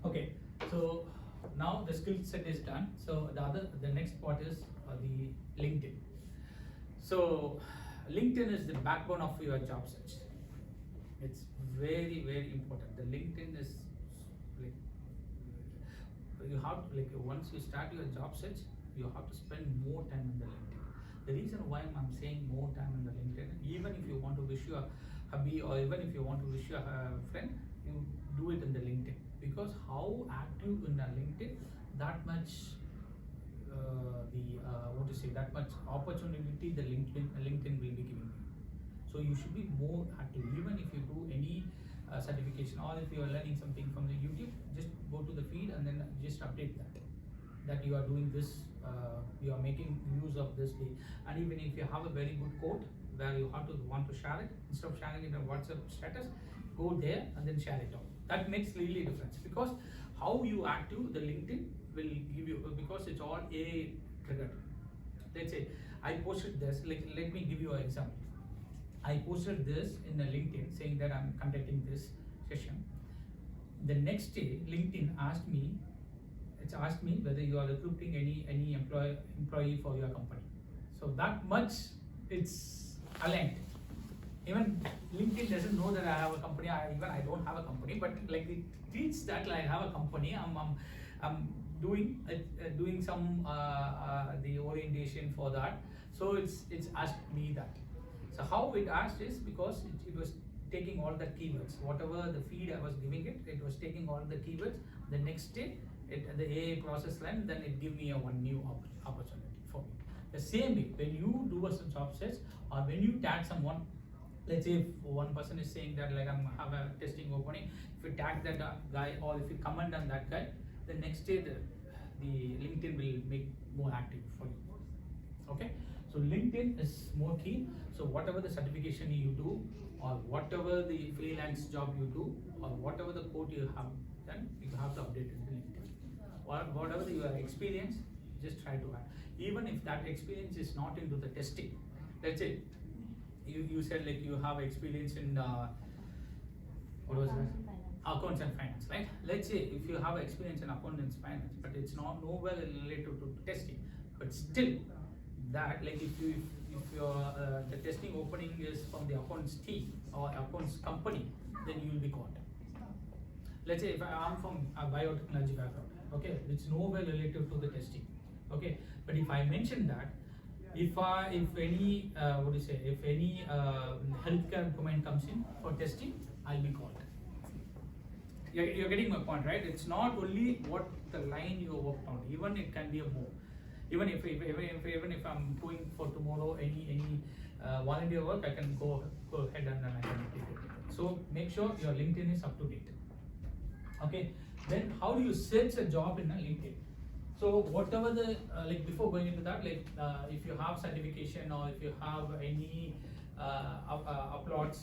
Okay, so now the skill set is done. So the next part is the LinkedIn. So LinkedIn is the backbone of your job search. It's very important. The LinkedIn is like you have to, like once you start your job search, you have to spend more time in the LinkedIn. The reason why I'm saying more time in the LinkedIn, even if you want to wish your hubby or even if you want to wish your friend, you do it in the LinkedIn, because how active in the LinkedIn, that much what to say, that much opportunity the LinkedIn will be giving you. So you should be more active. Even if you do any certification, or if you are learning something from the YouTube, just go to the feed and then just update that you are doing this, you are making use of this day. And even if you have a very good quote where you have to want to share it, instead of sharing it in a WhatsApp status, go there and then share it out. That makes really difference, because how you active the LinkedIn will give you, because it's all AI triggered. Let's say I posted this, like let me give you an example. I posted this in the LinkedIn saying that I'm conducting this session. The next day, LinkedIn asked me, it's asked me whether you are recruiting any employee for your company. So that much it's aligned. Even LinkedIn doesn't know that I have a company. I don't have a company, but like it treats that like I have a company. I'm doing some the orientation for that. So it's asked me that. So how it asked is because it was taking all the keywords, whatever the feed I was giving it, it was taking all the keywords. The next day, the AI process line, then it give me a one new opportunity for me. The same way, when you do a job search or when you tag someone, let's say if one person is saying that like I'm have a testing opening, if you tag that guy or if you comment on that guy, the next day the LinkedIn will make more active for you. Okay, so LinkedIn is more key. So whatever the certification you do, or whatever the freelance job you do, or whatever the code you have done, you have to update it in LinkedIn. Or whatever your experience, just try to add. Even if that experience is not into the testing, let's say you said like you have experience in what was that? Accounts and finance, right? Let's say if you have experience in accounts and finance, but it's not nowhere related to testing, but still that, like if your the testing opening is from the accounts team or accounts company, then you will be caught. Let's say if I am from a biotechnology background, okay, it's nowhere related to the testing, okay, but if I mention that, if any what do you say, if any healthcare domain comes in for testing, I'll be called. You're getting my point, right? It's not only what the line you worked on, even it can be a more. Even if I'm going for tomorrow any volunteer work, I can go ahead and then I can take it. So make sure your LinkedIn is up to date. Okay, then how do you search a job in a LinkedIn? So whatever the like before going into that, like if you have certification or if you have any uploads,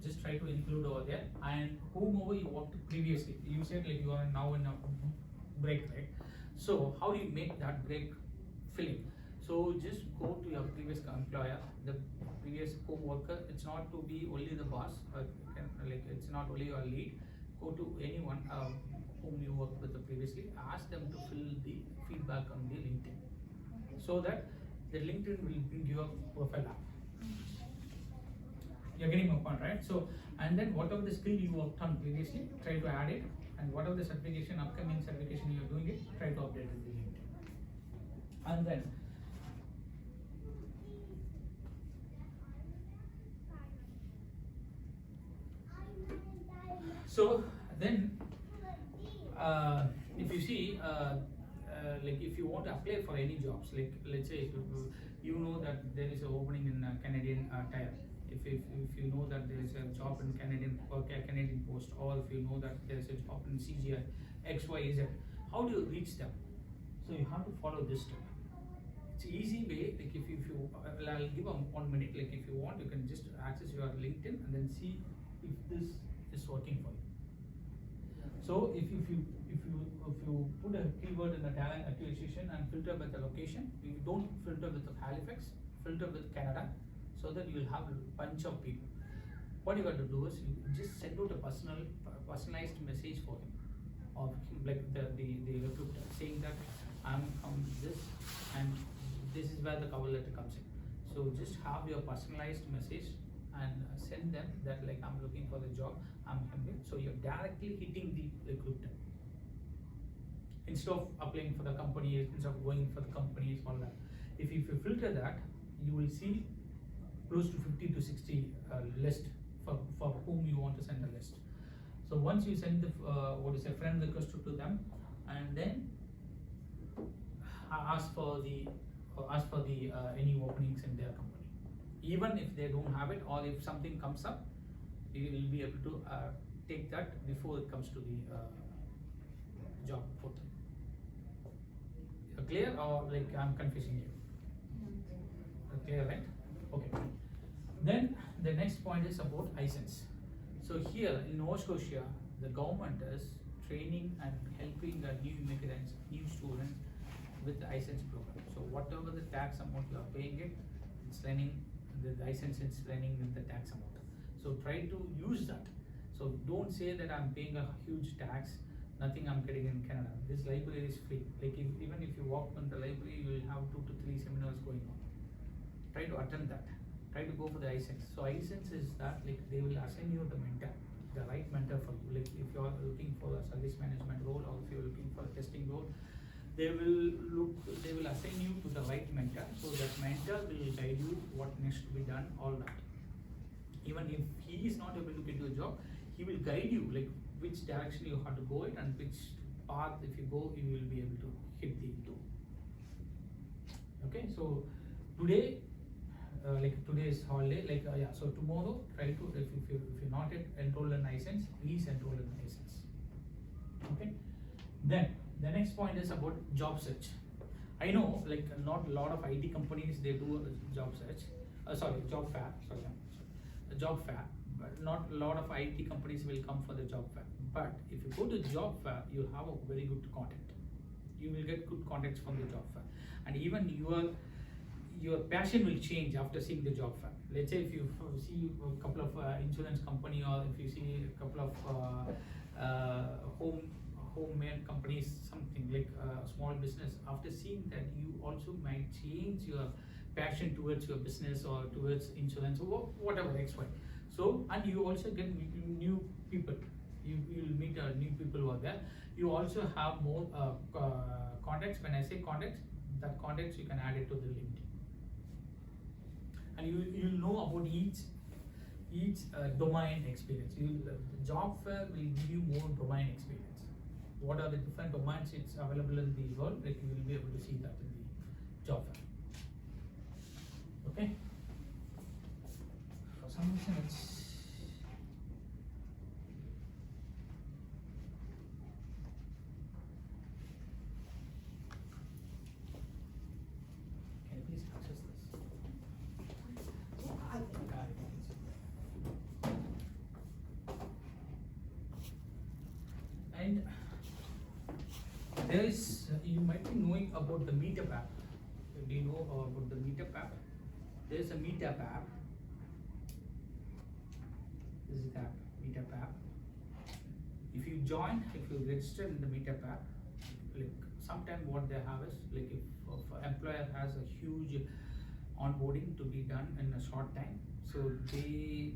just try to include over there. And whomever you worked previously, you said like you are now in a break, right? So how do you make that break filling? So just go to your previous employer, the previous co-worker. It's not to be only the boss, like it's not only your lead. Go to anyone whom you worked with previously, ask them to fill the feedback on the LinkedIn, so that the LinkedIn will bring your profile up. You're getting my point, right? So, and then whatever the skill you worked on previously, try to add it, and whatever the certification, upcoming certification you're doing it, try to update it in LinkedIn. And then so then if you see like if you want to apply for any jobs, like let's say you know that there is an opening in Canadian Tire, if you know that there is a job in Canadian Post, or if you know that there is a job in CGI XYZ, how do you reach them? So you have to follow this step. It's easy way, like if you I'll give 1 minute, like if you want you can just access your LinkedIn and then see if this is working for you. So if you put a keyword in the talent acquisition and filter by the location, you don't filter with the Halifax, filter with Canada, so that you will have a bunch of people. What you got to do is you just send out a personalized message for him of like the recruiter saying that I'm from this and this is where the cover letter comes in. So just have your personalized message and send them that like I'm looking for the job, I'm Hamid. So you're directly hitting the recruiter instead of applying for the company, instead of going for the companies, all that. If you filter that, you will see close to 50 to 60 list for whom you want to send a list. So once you send the friend request to them, and then ask for the any openings in their company. Even if they don't have it, or if something comes up, you will be able to take that before it comes to the job portal. Clear, or like I'm confusing you? Clear, right? Okay. Then the next point is about iSense. So here in Nova Scotia, the government is training and helping the new immigrants, new students with the iSense program. So whatever the tax amount you are paying it's running the iSense is running with the tax amount. So try to use that. So don't say that I'm paying a huge tax, nothing I'm getting in Canada. This library is free. Like even if you walk in the library, you will have 2 to 3 seminars going on. Try to attend that. Try to go for the iSense. So iSense is that like they will assign you the mentor, the right mentor for you. Like if you are looking for a service management role, or if you are looking for a testing role, they will assign you to the right mentor. So that mentor will guide you what needs to be done, all that. Even if he is not able to get you a job, he will guide you like which direction you have to go it, and which path if you go, you will be able to hit the door. Okay, so today, like today's holiday, like yeah. So tomorrow, try to if you're not yet enrolled in iSense, please enroll in iSense. Okay, then the next point is about job search. I know like not a lot of IT companies they do a job search. Job fair. A job fair. But not a lot of IT companies will come for the job fair. But if you go to job fair, you have a very good contact. You will get good contacts from the job fair, and even your passion will change after seeing the job fair. Let's say if you see a couple of insurance company, or if you see a couple of homemade companies, something like a small business, after seeing that, you also might change your passion towards your business or towards insurance or whatever XY. So, and you also get new people. You will meet new people who are there. You also have more contacts. When I say contacts, that contacts you can add it to the LinkedIn, and you'll know about each domain experience. The job fair will give you more domain experience. What are the different domains it's available in the world? Like you will be able to see that in the job fair. Okay. For some reason it's can you please access this? And there is, you might be knowing about the Meetup app. Do you know about the Meetup app? There is a Meetup app. This is the app, Meetup app. If you register in the Meetup app, like sometime what they have is like if employer has a huge onboarding to be done in a short time, so they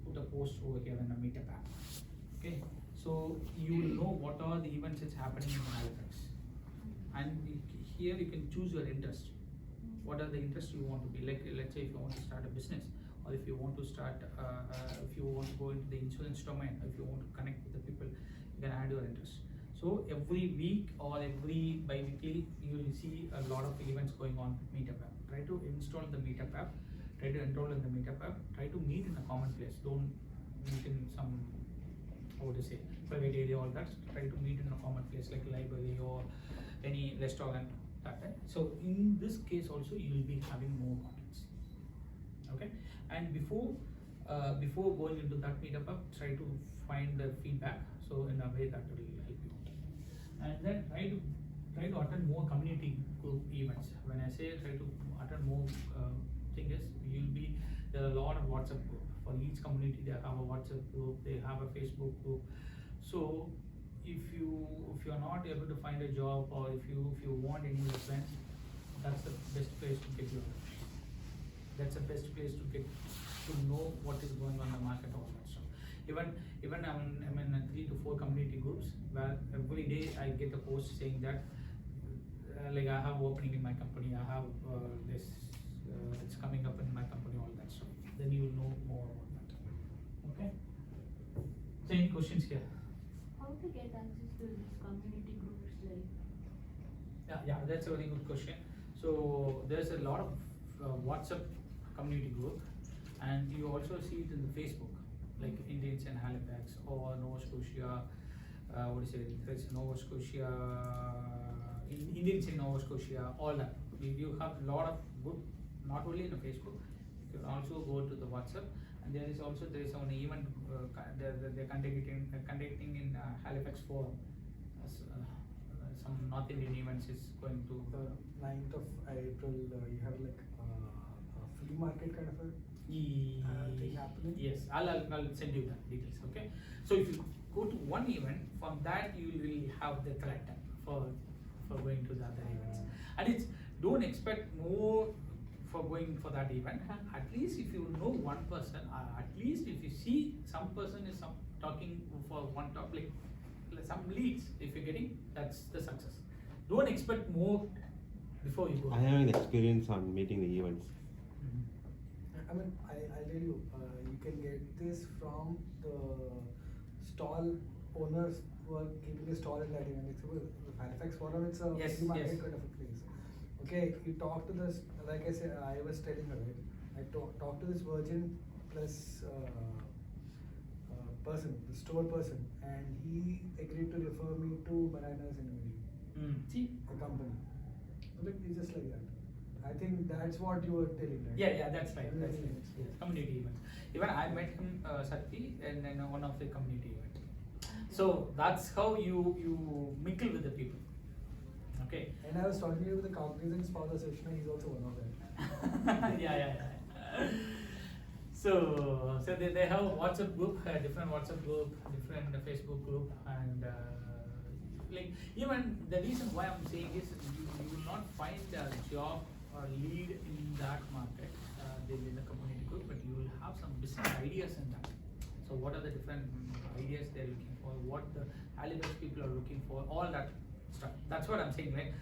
put a post over here in the Meetup app. Okay, so you will know what are the events that's happening in Halifax, and here you can choose your interest. What are the interests you want to be like? Let's say if you want to start a business, or if you want to start, if you want to go into the insurance domain, if you want to connect with the people, you can add your interest. So every week or every bi-weekly, you will see a lot of events going on with Meetup app. Try to install the Meetup app. Try to enroll in the Meetup app. Try to meet in a common place. Don't meet in some, how to say, private area, all that. Try to meet in a common place like library or any restaurant. So in this case also you will be having more contacts. Okay, and before going into that Meetup app, try to find the feedback. So in a way that will help you. And then try to attend more community group events. When I say try to attend more thing is, there are a lot of WhatsApp group. For each community they have a WhatsApp group, they have a Facebook group. So if you're not able to find a job, or if you want any reference, that's the best place to get your reference. That's the best place to get to know what is going on in the market, all that stuff. Even I'm in 3 to 4 community groups where every day I get a post saying that like I have opening in my company, I have this it's coming up in my company, all that stuff. Then you will know more about that. Okay. So any questions here? How to get access to these community groups like? Yeah, that's a very good question. So there's a lot of WhatsApp community group, and you also see it in the Facebook, like Indians in Halifax or Nova Scotia. What do you say? There's Nova Scotia, Indians in Nova Scotia, all that. You have a lot of good, not only in the Facebook, you can also go to the WhatsApp, and there is an event they're conducting in Halifax Forum. Some North Indian events is going to. The 9th of April, you have like a flea market kind of a thing happening? Yes, I'll send you the details. Okay. So if you go to one event, from that you will have the collector for going to the other events. And it's don't expect more for going for that event. At least if you know one person, or at least if you see some person is talking for one topic, some leads, if you're getting, that's the success. Don't expect more before you go. I have an experience on meeting the events. I mean, I'll tell you, you can get this from the stall owners who are keeping a stall in that event. It's the Halifax Forum, it's a Yes, flea market yes. kind of a place. Okay, you talk to this, like I said, I was telling her, right? I talked to this Virgin Plus person, the store person, and he agreed to refer me to Bananas Innovation, See? a company. But it's just like that. I think that's what you were telling, right? Yeah, that's right. That's right. Yes. Yes, community events. Even I met him, Sati, and then one of the community events. So that's how you mingle with the people. Okay. And I was talking to you with the Cognizant's father, Seshna, he's also one of them. yeah. So they have a WhatsApp group, different WhatsApp group, different Facebook group, and like even the reason why I'm saying is you will not find a job or lead in that market, in the community group, but you will have some business ideas in that. So what are the different ideas they're looking for? What the Halifax people are looking for? All that stuff. That's what I'm saying, right?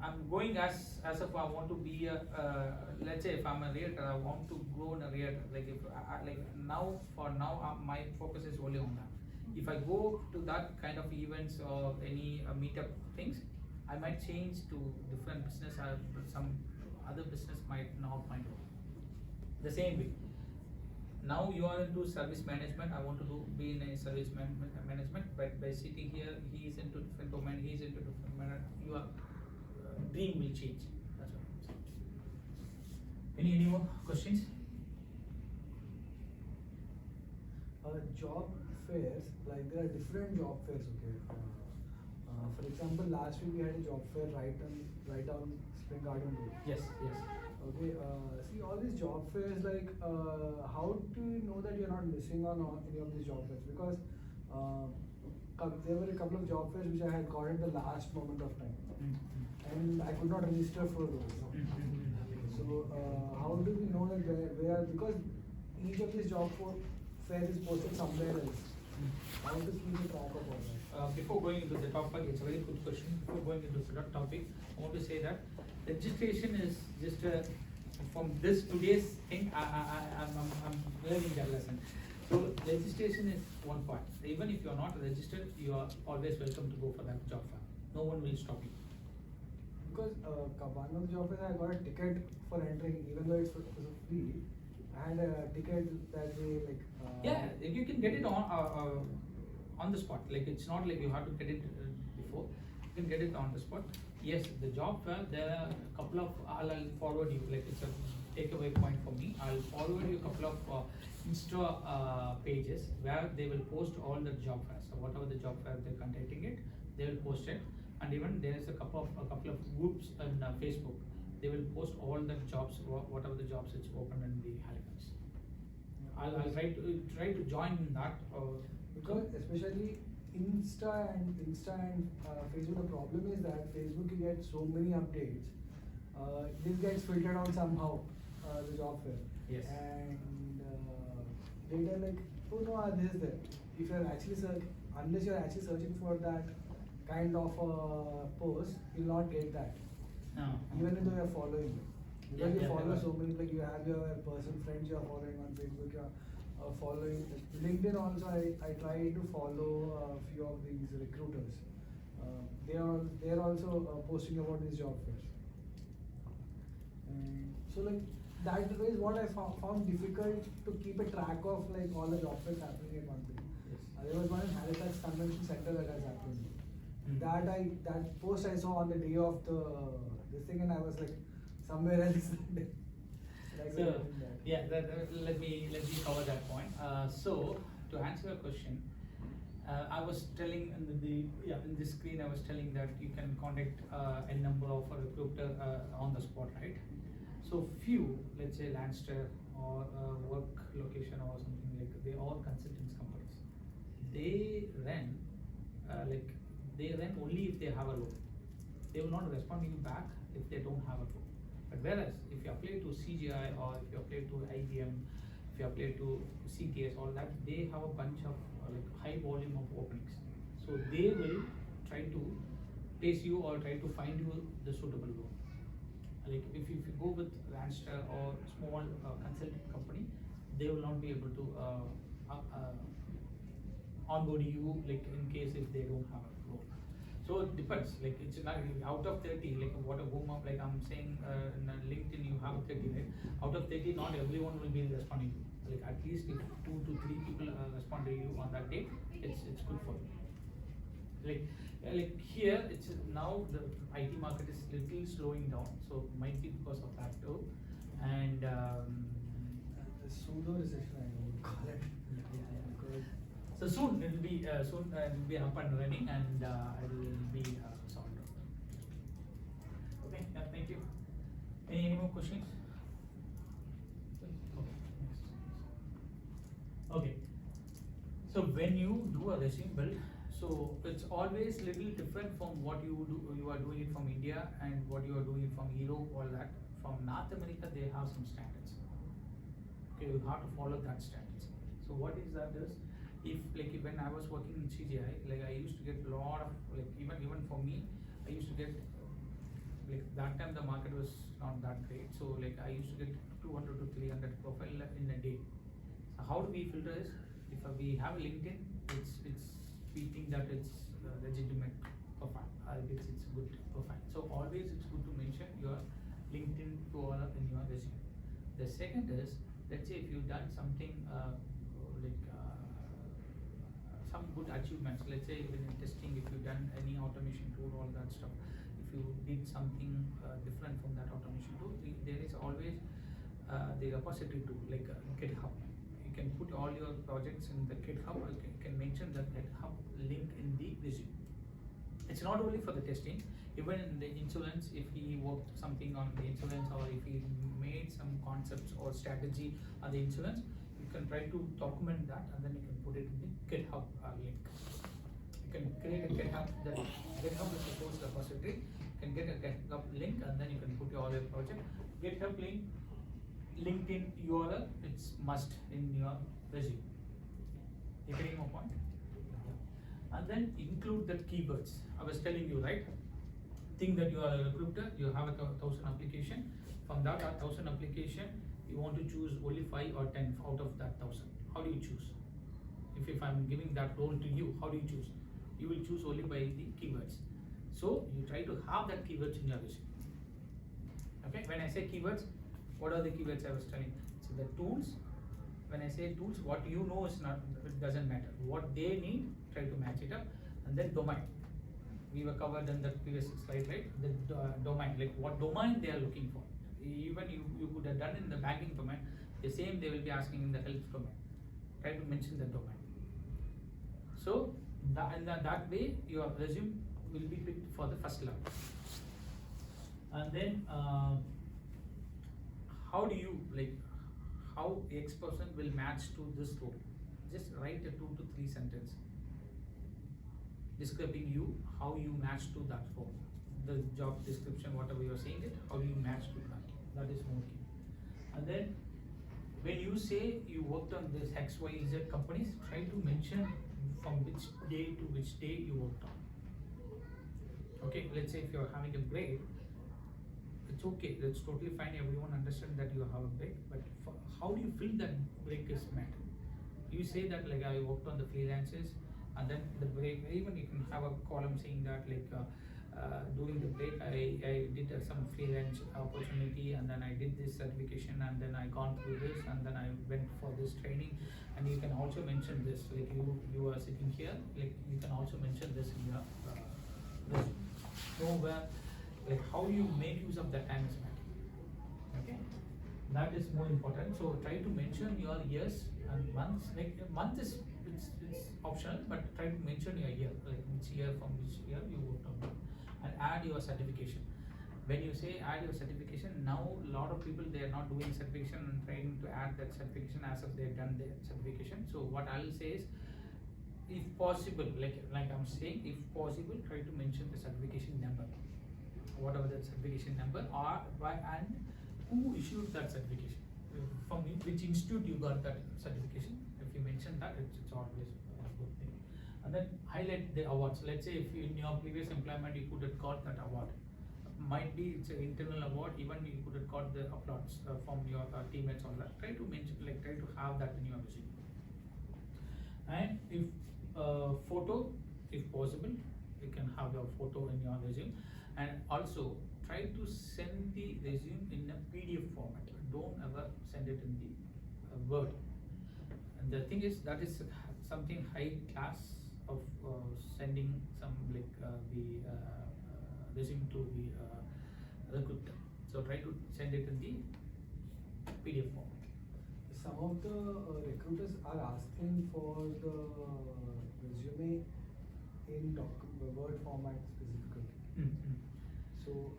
I'm going as if I want to be a let's say if I'm a realtor, I want to grow in a realtor. Like if like now for now my focus is only on that. If I go to that kind of events or any meetup things, I might change to different business. Some other business might not mind. The same way. Now you are into service management. I want to be in a service management, but by sitting here, he is into different domain. He is into different manner. Your dream will change. That's what I'm saying. Any more questions? Job fairs, like there are different job fairs, okay. For example, last week we had a job fair right on Spring Garden Road. Yes. Okay, see all these job fairs, like how do you know that you're not missing on any of these job fairs? Because there were a couple of job fairs which I had got at the last moment of time, and I could not register for those. So how do we know that where because each of these job fairs is posted somewhere else? How to keep a track of all that? Before going into the topic, it's a very good question. Before going into the topic, I want to say that registration is just from this today's thing. I'm learning that lesson. So registration is one part. Even if you are not registered, you are always welcome to go for that job fair. No one will stop you. Because one of the job fairs I got a ticket for entering, even though it's free. I had a ticket that way, like. Yeah, you can get it on the spot. Like it's not like you have to get it before. You can get it on the spot. Yes, the job fair. There are a couple of. I'll forward you. Like it's a takeaway point for me. I'll forward you a couple of Insta pages where they will post all the job fairs. So whatever the job fair they're conducting it, they will post it. And even there is a couple of groups on Facebook. They will post all the jobs, whatever the jobs it's open in the Halifax. I'll try to join in that. Because especially Insta and Facebook, the problem is that Facebook you get so many updates. This gets filtered out somehow, the job fair. Yes. And they tell like, oh no, this is there. If you're actually unless you're actually searching for that kind of post, you'll not get that. No. Even though you're following it. Because Yeah, you yeah, follow yeah. so many, like you have your person friends you're following on Facebook, you're following LinkedIn also. I try to follow a few of these recruiters. They're also posting about these job fairs. And so like that is what I found difficult to keep a track of, like all the job fairs happening at one place. Yes. There was one in Halifax Convention Center that has happened. Mm. That post I saw on the day of this thing, and I was like somewhere else. Like So regarding that. yeah, let me cover that point. So to answer your question, I was telling in this screen I was telling that you can contact a number of a recruiter on the spot, right? So few, let's say Lancaster or work location or something, like they all consultants companies. They run only if they have a role. They will not respond to you back if they don't have a role. But whereas if you apply to CGI or if you apply to IBM, if you apply to CTS, all that, they have a bunch of like high volume of openings. So they will try to place you or try to find you the suitable role. Like if you go with Randstad or small consulting company, they will not be able to onboard you, like in case if they don't have a role. So it depends, like it's not out of 30, like what a boom up, like I'm saying in LinkedIn you have 30, right? Out of 30, not everyone will be responding to you. Like at least if 2 to 3 people respond to you on that day, it's good for you. Like here, it's now the IT market is little slowing down, so might be because of that too. And The pseudo recession, I would call it. Because so soon it will be up and running, and it will be solved out. Okay, yeah, thank you. Any more questions? Okay, next. Okay. So when you do a resume build, so it's always little different from what you are doing it from India and what you are doing it from Europe, all that. From North America, they have some standards. Okay, you have to follow that standards. So what is that is, if when I was working in CGI, like I used to get a lot of, like even for me, I used to get, like that time the market was not that great, so like I used to get 200 to 300 profile in a day. So how do we filter this? If we have LinkedIn, we think that it's a legitimate profile, it's good profile. So always it's good to mention your LinkedIn URL in your resume. The second is, let's say if you've done something some good achievements, let's say even in testing, if you've done any automation tool, all that stuff, if you did something different from that automation tool, there is always the repository tool like GitHub. You can put all your projects in the GitHub, or you can mention the GitHub link in the resume. It's not only for the testing, even in the insurance, if he worked something on the insurance, or if he made some concepts or strategy on the insurance, you can try to document that, and then you can put it in the GitHub link. You can create a GitHub, the GitHub is a source repository. You can get a GitHub link, and then you can put all your project. GitHub link, LinkedIn URL, it's must in your resume. You getting my point? And then include the keywords. I was telling you, right? Think that you are a recruiter, you have 1,000 application. From that 1,000 application, you want to choose only 5 or 10 out of that 1,000. How do you choose? If I'm giving that role to you, how do you choose? You will choose only by the keywords. So you try to have that keywords in your resume. Okay, when I say keywords, what are the keywords I was telling? So the tools, when I say tools, what you know is not, it doesn't matter. What they need, try to match it up. And then domain. We were covered in the previous slide, right? The domain, like what domain they are looking for. Even you could have done in the banking domain, the same they will be asking in the health domain. Try to mention the domain. So that way your resume will be picked for the first level. And then how do you, how X person will match to this role? Just write a 2 to 3 sentence. describing you, how you match to that form. The job description, whatever you are saying it, how you match to that. That is more key. And then when you say you worked on this XYZ companies, try to mention from which day to which day you worked on. Okay, let's say if you're having a break, it's okay, that's totally fine, everyone understands that you have a break, but how do you feel that break is met? You say that like I worked on the freelances, and then the break, even you can have a column saying that like during the break I did some freelance opportunity, and then I did this certification, and then I gone through this, and then I went for this training. And you can also mention this, like you are sitting here, like you can also mention this in your resume. Know where, like how you make use of the time is matter. Okay, that is more important. So try to mention your years and months. Like a month is it's optional, but try to mention your year, like which year from which year you worked on, and add your certification. When you say add your certification, now a lot of people they are not doing certification and trying to add that certification as if they've done their certification. So what I'll say is, if possible, like I'm saying, if possible, try to mention the certification number, whatever that certification number, or by and who issued that certification, from which institute you got that certification. If you mention that, it's always a good thing. And then highlight the awards. Let's say if in your previous employment you could have got that award, might be it's an internal award, even you could have got the applause from your teammates on that. Try to mention, like try to have that in your resume. And if photo, if possible, you can have your photo in your resume. And also try to send the resume in a PDF format. Don't ever send it in the Word. And the thing is, that is something high class of sending some like the resume to the recruiter. So try to send it in the PDF format. Some of the recruiters are asking for the resume in Word format specifically. Mm-hmm. So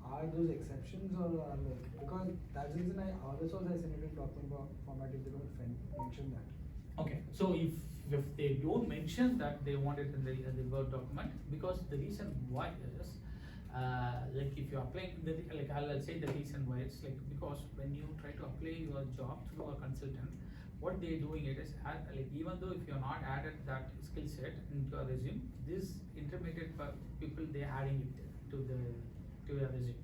are those exceptions, or are like, because that's the reason that's also I send it in document format if they don't mention that. Okay, so if they don't mention that they want it in the Word document, because the reason why is like if you're applying like I'll say the reason why it's like, because when you try to apply your job through a consultant, what they're doing it is like even though if you're not added that skill set into your resume, this intermediate people they're adding it to your resume.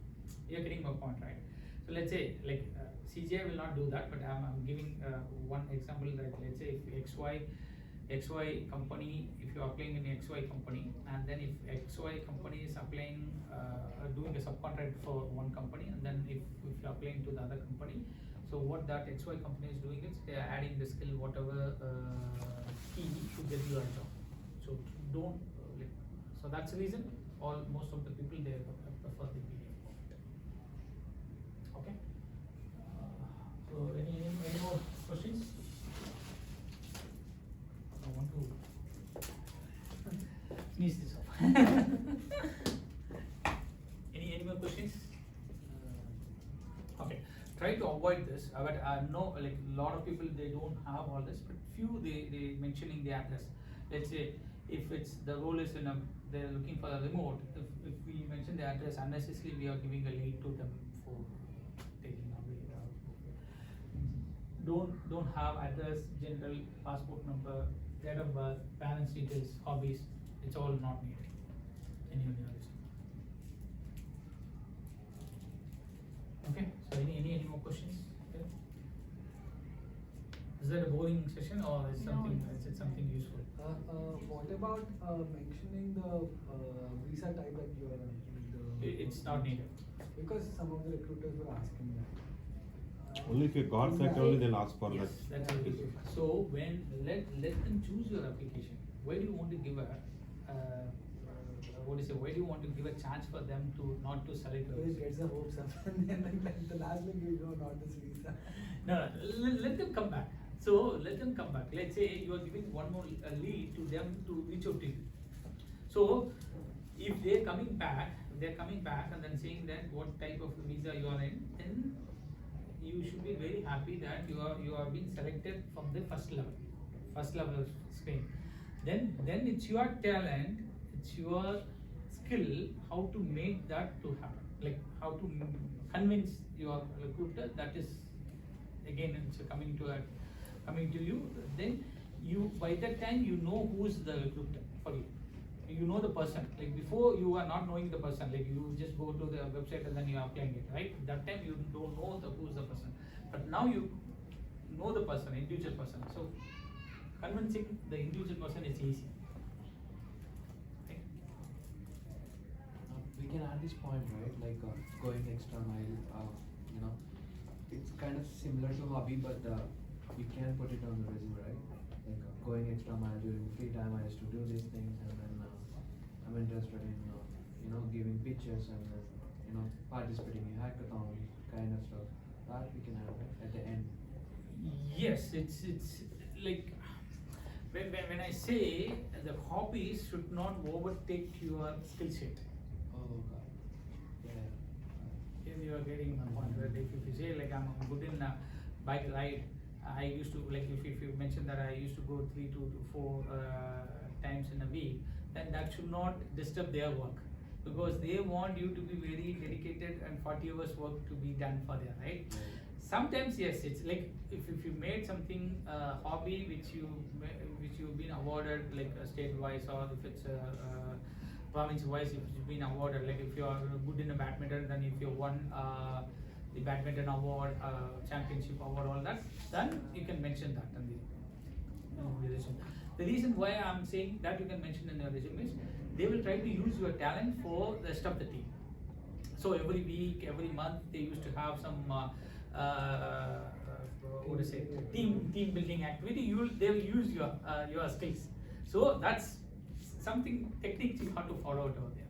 You're getting my point, right? So let's say like CGI will not do that, but I'm giving one example that let's say if XY company, if you're applying in XY company, and then if XY company is applying, doing a subcontract for one company, and then if you're applying to the other company, so what that XY company is doing is they are adding the skill whatever key to get you a job. So don't like, so that's the reason most of the people they prefer the PDF format. Okay. So any more questions? I want to finish this off. Any more questions? Okay, try to avoid this. But I know like a lot of people they don't have all this, but few they mentioning the address. Let's say if it's the role is in a they're looking for a remote. If we mention the address unnecessarily, we are giving a lead to them for taking away. Don't have address, general, passport number, date of birth, parents' details, hobbies. It's all not needed in your resume. Okay. So any more questions? Okay. Is that a boring session or is something? No. Is it something useful? What about mentioning the visa type that you are on? It's not needed. Because some of the recruiters were asking that. Only if you got Is that that- only they'll ask for Yes, that. that's okay. So when let them choose your application. Why do you want to give a what do you say? Why do you want to give a chance for them to not to select So your it gets the hopes up, and then like the last thing you know, not this visa. No, let them come back. So let them come back. Let's say you are giving one more lead to them to reach out to you. So if they're coming back and then saying that what type of visa you are in, then you should be very happy that you are being selected from the first level screen. then it's your talent, it's your skill how to make that to happen, like how to convince your recruiter. That is again it's coming to you. Then you, by that time you know who's the recruiter for you. You know the person. Like before you are not knowing the person, like you just go to the website and then you are applying it, right? That time you don't know who's the person, but now you know the person, individual person. So convincing the individual person is easy. Okay? We can add this point, right? Like going extra mile. You know, it's kind of similar to hobby, but you can put it on the resume, right? Like going extra mile during free time. I used to do these things, and then I'm interested in you know, giving pitches and then, you know, participating in hackathons, kind of stuff. That we can add, right, at the end. Yes, it's like when I say the hobbies should not overtake your skill set. Oh God. Yeah. If you are getting my point, right? If you say like I'm good in bike ride, I used to, like if you mentioned that I used to go 3 to 4 times in a week, then that should not disturb their work, because they want you to be very dedicated and 40 hours work to be done for them, right? Sometimes yes, it's like if you made something hobby which you've been awarded like state wise, or if it's province wise, if you've been awarded, like if you are good in a badminton, then if you won the badminton award, championship award, all that, then you can mention that in the resume. The reason why I'm saying that you can mention in your resume is they will try to use your talent for the rest of the team. So every week, every month, they used to have some what to say, team building activity. They will use your skills. So that's something techniques you have to follow out over there.